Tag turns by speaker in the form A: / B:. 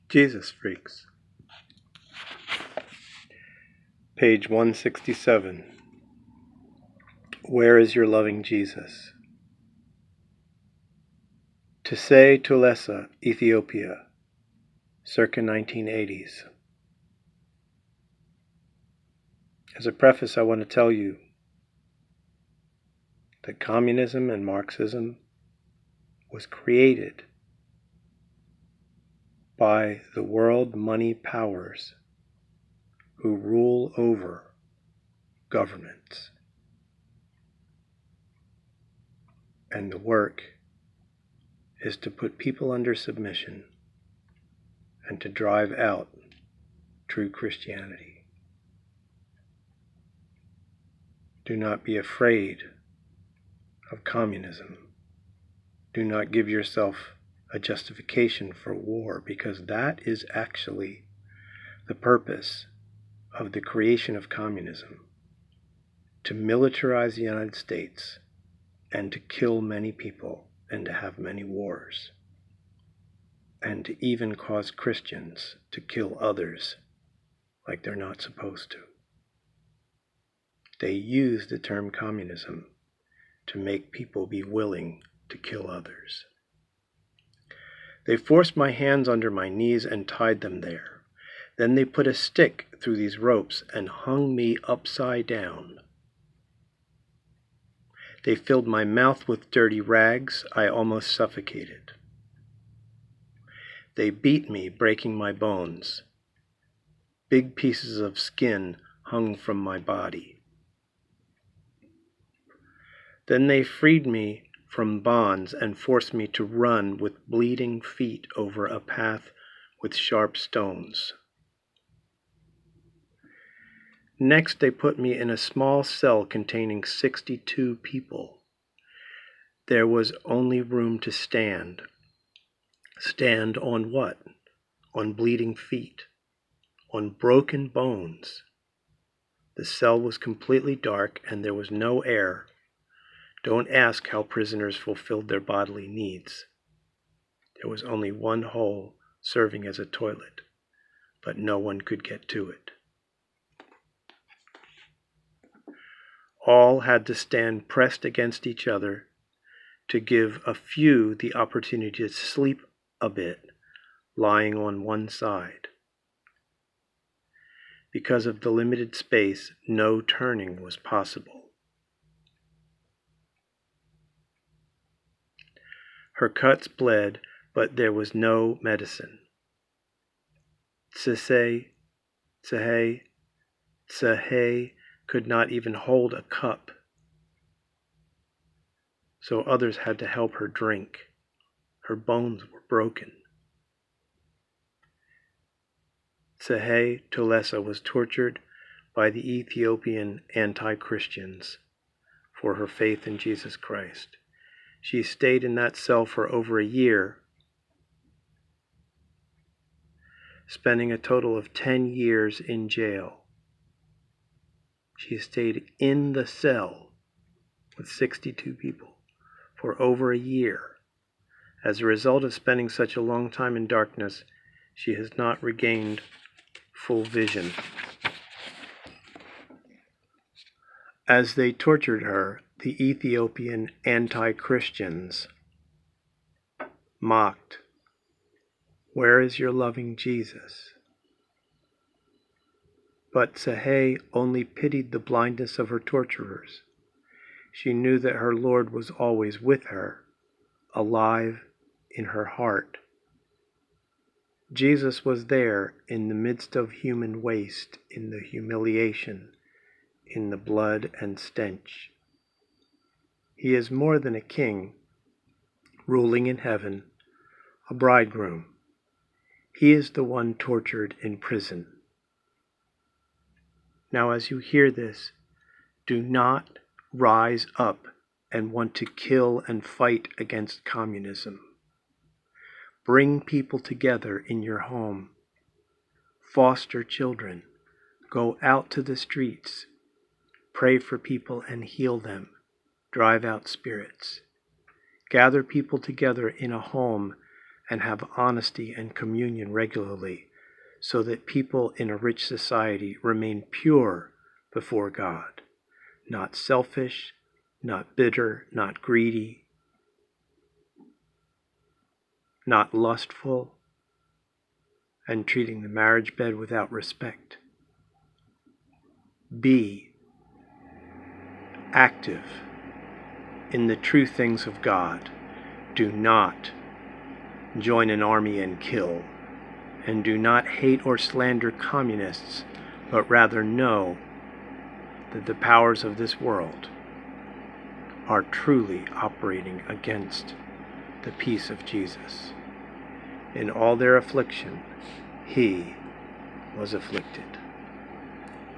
A: Jesus Freaks. Page 167. Where is your loving Jesus? Tse Tulesa, Ethiopia, circa 1980s. As a preface, I want to tell you that communism and Marxism was created by the world money powers who rule over governments. And the work is to put people under submission and to drive out true Christianity. Do not be afraid of communism. Do not give yourself a justification for war, because that is actually the purpose of the creation of communism: to militarize the United States and to kill many people and to have many wars, and to even cause Christians to kill others like they're not supposed to. They use the term communism to make people be willing to kill others. They forced my hands under my knees and tied them there. Then they put a stick through these ropes and hung me upside down. They filled my mouth with dirty rags. I almost suffocated. They beat me, breaking my bones. Big pieces of skin hung from my body. Then they freed me from bonds and forced me to run with bleeding feet over a path with sharp stones. Next, they put me in a small cell containing 62 people. There was only room to stand. Stand on what? On bleeding feet, on broken bones. The cell was completely dark and there was no air. Don't ask how prisoners fulfilled their bodily needs. There was only one hole serving as a toilet, but no one could get to it. All had to stand pressed against each other to give a few the opportunity to sleep a bit, lying on one side. Because of the limited space, no turning was possible. Her cuts bled, but there was no medicine. Tsehe could not even hold a cup, so others had to help her drink. Her bones were broken. Tse Tulesa was tortured by the Ethiopian anti-Christians for her faith in Jesus Christ. She stayed in that cell for over a year, spending a total of 10 years in jail. She stayed in the cell with 62 people for over a year. As a result of spending such a long time in darkness, she has not regained full vision. As they tortured her, the Ethiopian anti-Christians mocked, "Where is your loving Jesus?" But Tsehe only pitied the blindness of her torturers. She knew that her Lord was always with her, alive in her heart. Jesus was there in the midst of human waste, in the humiliation, in the blood and stench. He is more than a king, ruling in heaven, a bridegroom. He is the one tortured in prison. Now, as you hear this, do not rise up and want to kill and fight against communism. Bring people together in your home. Foster children. Go out to the streets. Pray for people and heal them. Drive out spirits. Gather people together in a home and have honesty and communion regularly, so that people in a rich society remain pure before God, not selfish, not bitter, not greedy, not lustful, and treating the marriage bed without respect. Be active in the true things of God. Do not join an army and kill, and do not hate or slander communists, but rather know that the powers of this world are truly operating against the peace of Jesus. In all their affliction, he was afflicted.